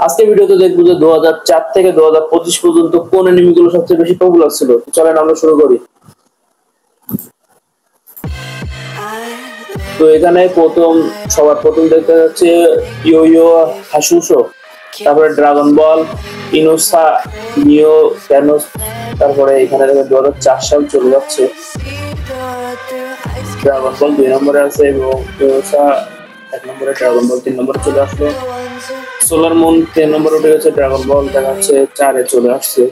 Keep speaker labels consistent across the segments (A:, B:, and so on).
A: আজকে ভিডিওতে দেখবো যে 2004 থেকে 2025 পর্যন্ত কোন অ্যানিমেগুলো সবচেয়ে বেশি পপুলার ছিল। চলেন আমরা শুরু করি। তো এখানে সবার প্রথম দেখতে যাচ্ছে ইয়ো ইয়ো হাসুশো, তারপরে ড্রাগন বল, ইনোসা, নিও ক্যানোস, তারপরে এখানে 2004 সাল চলে যাচ্ছে। ড্রাগন বল 2 নম্বরে আছে এবং ইনোসা 1 নম্বরে, ড্রাগন বল 3 নম্বরে চলে আসলো। সোলার মুন 10 নম্বরে উঠে গেছে, ড্রাগন বল দেখা যাচ্ছে 4 এ চলে আসছে।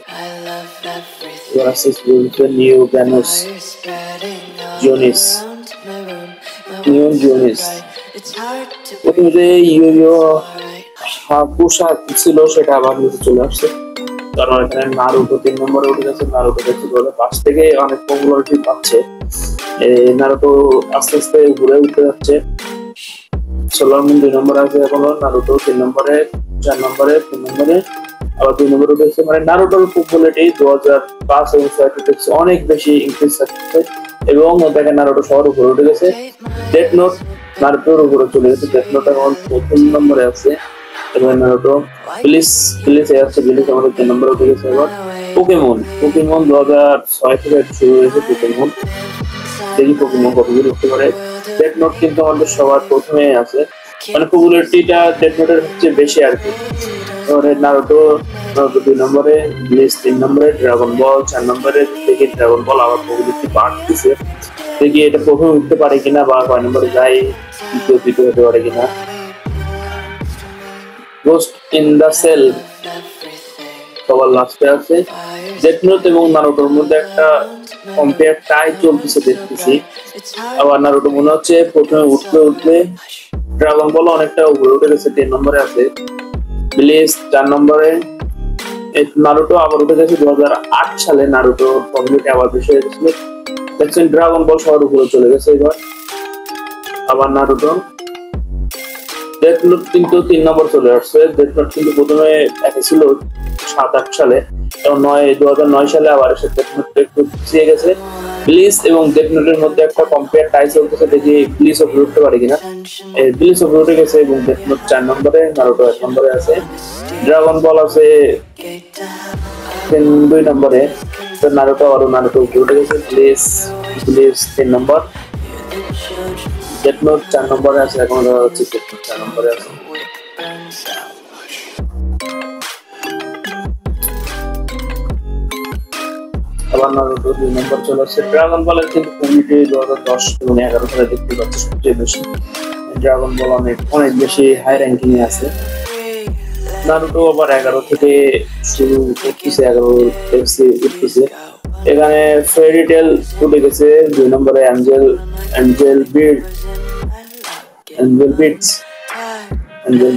A: এবার আসছে নিও ক্যানোস, জোনিস, নিও জোনিস। প্রথমে যে ইয়ো ইয়ো হাকুশা ছিল সেটা আবার নিচে চলে আসছে, কারণ এখানে নারুটো 3 নম্বরে উঠে গেছে। নারুটো দেখতে বলে পাশ থেকে অনেক পপুলারিটি পাচ্ছে। নারুটো আস্তে আস্তে ঘুরে উঠতে যাচ্ছে। সোলার মুন 2 নম্বরে আছে এখনো, নারুটো 3 নম্বরে, 4 নম্বরে, 3 নম্বরে, আবার 2 নম্বরে উঠেছে। মানে নারুটোর পপুলারিটি 2005 এবং 2006 অনেক বেশি ইনক্রিজ হচ্ছে এবং দেখেন নারুটো সবার উপরে উঠে গেছে। ডেথ নোট নারুটোর উপরে চলে গেছে। ডেথ নোট এখন 1 নম্বরে আছে এবং নারুটো ব্লিচ আছে, ব্লিচ আমাদের 3 নম্বরে উঠে গেছে। এবার পোকেমন 2006 থেকে শুরু হয়েছে। পোকেমন দেখি পোকেমন কতদূর উঠতে পারে। ডেথ নোট কিন্তু আমাদের সবার প্রথমে আছে, মানে পপুলারিটিটা ডেথ নোটের সবচেয়ে বেশি আর কি। নারুটো 2 নম্বরে, ব্লিচ 3 নম্বরে, ড্রাগন বল 4 নম্বরে। দেখি ড্রাগন বল আবার পপুলারিটি বাড়তেছে, দেখি এটা প্রথমে উঠতে পারে কিনা বা কয় নম্বরে যায়, দ্বিতীয় হতে পারে কিনা। গোস্ট ইন দা সেল সবার লাস্টে আছে। ডেথ নোট এবং নারুটোর মধ্যে একটা কম্পেয়ার টাই চলতেছে দেখতেছি। আবার নারুটো মনে হচ্ছে প্রথমে উঠবে। ড্রাগন বল অনেকটা উপরে উঠে গেছে, 10 নম্বরে আছে। ব্লিচ 4 নম্বরে। নারুটো আবার উঠে গেছে 2008 সালে। নারুটো কমিউনিটি আবার বেশি হয়ে গেছিল। দেখছেন ড্রাগন বল সবার উপরে চলে গেছে। এবার আবার নারুটো। ডেথ নোট কিন্তু 3 নম্বর চলে আসছে। ডেথ নোট কিন্তু প্রথমে একে ছিল 7-8 সালে এবং 2009 সালে আবার এসে ডেথ নোট একটু পিছিয়ে গেছে। ব্লিচ এবং ডেথ নোটের মধ্যে একটা কম্পেয়ার টাই চলতেছে, দেখি ব্লিচ উপরে উঠতে পারে কিনা। ব্লিচ উপরে উঠে গেছে এবং ডেথ নোট 4 নম্বরে, নারুটো 1 নম্বরে আছে। ড্রাগন বল আছে 2 নম্বরে, নারুটো উপরে উঠে গেছে। ব্লিচ 3 নম্বর, ডেথ নোট 4 নম্বরে আছে। এখন হচ্ছে 4 নম্বরে আছে। আবার নারুটো 2 নম্বর চলে আসছে। ড্রাগন বলের কিন্তু কমিউনিটি 2010 এবং 11 সালে দেখতে পাচ্ছি সবচেয়ে বেশি। ড্রাগন বল অনেক বেশি হাই র্যাঙ্কিং এ আছে। নারুটো আবার 11 থেকে শুরু করতেছে, 11 উঠতেছে। এখানে ফেয়ারি টেল উঠে গেছে 2 নম্বরে। Angel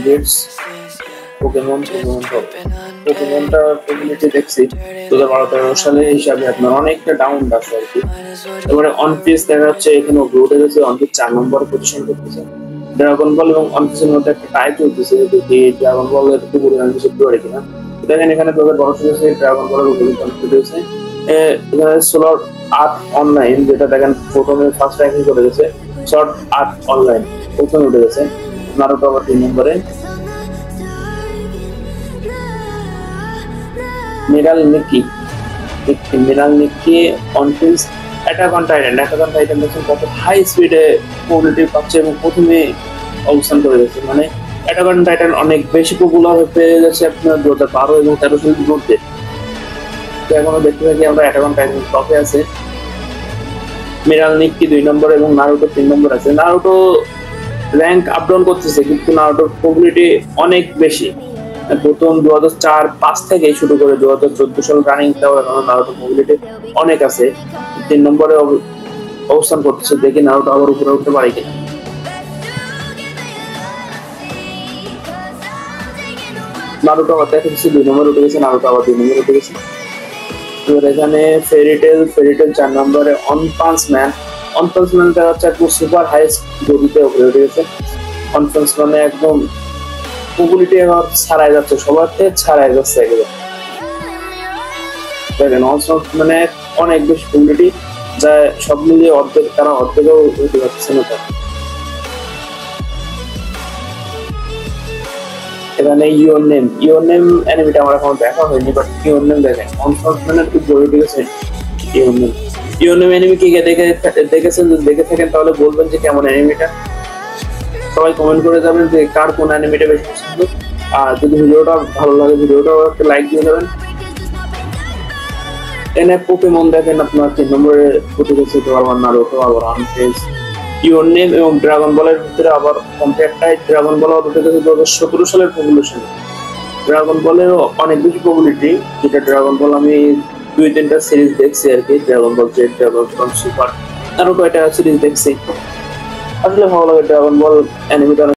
A: bits. পোকেমনটা কমিউনিটি দেখছি 2012-13 সালে হিসাবে আপনার অনেকটা ডাউন আছে আর কি। এবারে অনপিস দেখা যাচ্ছে এখানে উঠে গেছে। অনপিস 4 নম্বরে পজিশন করতেছে। ড্রাগন বল এবং অনপিসের মধ্যে একটা টাই চলতেছে, দেখি ড্রাগন বল এর উপরে অনপিস উঠতে পারে কিনা। দেখেন এখানে 2012 সালে ড্রাগন বলের উপরে কনফিউজ হয়েছে। এখানে সোলার আর্ট অনলাইন, যেটা দেখেন প্রথমে ফার্স্ট র্যাঙ্কিং করে গেছে। শর্ট আর্ট অনলাইন প্রথমে উঠে গেছে। নারুটো আবার 3 নম্বরে। মিরাল নিকি অনপিস। অ্যাটাক অন টাইটান দেখুন কত হাই স্পিডে পপুলারিটি পাচ্ছে এবং প্রথমে অবস্থান করে গেছে। মানে অ্যাটাক অন টাইটান অনেক বেশি পপুলার হতে গেছে আপনার 2012 এবং 13 সালের মধ্যে। তো এখনো দেখতে থাকি আমরা অ্যাটাক অন টাইটান টপে আছে। মিরাল নিকি 2 নম্বর এবং নারুটো 3 নম্বর আছে। নারুটো র্যাঙ্ক আপ ডাউন করতেছে, কিন্তু নারুটোর পপুলারিটি অনেক বেশি। প্রথম 2004-5 থেকে শুরু করে 2014 সাল রানিংটাও এখন নারুটো পপুলারিটি অনেক আছে। 3 নম্বরে অবস্থান করতেছে, দেখি নারুটো আবার উপরে উঠতে পারে কিনা। নারুটো আবার দেখেছি 2 নম্বরে উঠে গেছে। নারুটো আবার 2 নম্বরে উঠে গেছে। এবার এখানে ফেরি টেল 4 নম্বরে। অন পাঞ্চ ম্যান দেখা যাচ্ছে একদম সুপার হাইস্ট গতিতে উপরে উঠে গেছে। অন পাঞ্চ ম্যানে একদম পপুলারিটি এখন ছাড়াই যাচ্ছে, সবার থেকে ছাড়াই যাচ্ছে একদম। দেখেন মানে অনেক বেশি পপুলারিটি, যা সব মিলিয়ে অর্ধেকও উঠতে পারছে না। এখানে ইওর নেম অ্যানিমেটা আমার এখন দেখা হয়নি, বাট ইওর নেম দেখেন অনফর্সমেন্টের খুব বড়, ঠিক আছে। ইওর নেম অ্যানিমে কি দেখেছেন, যদি দেখে থাকেন তাহলে বলবেন যে কেমন অ্যানিমেটা। সবাই কমেন্ট করে যাবেন যে কার কোন অ্যানিমেটা বেশি পছন্দ। আর যদি ভিডিওটা ভালো লাগে ভিডিওটাও একটা লাইক দিয়ে দেবেন। এনে পোকেমন দেখেন আপনার 3 নম্বরে উঠে গেছে আবার নারুটো, আবার আনফেজ, ইওর নেম এবং ড্রাগন বলের ভিতরে আবার কম্প্যাক্টাই ড্রাগন বল উঠে গেছে 2017 সালের পপুলেশনে। ড্রাগন বলেরও অনেক বেশি পপুলারিটি, যেটা ড্রাগন বল আমি 2-3টা সিরিজ দেখছি আর কি, ড্রাগন বল জেড, ড্রাগন বল সুপার, আরো কয়টা সিরিজ দেখছি। আসলে ভালো লাগে ড্রাগন বল অ্যানিমেটা।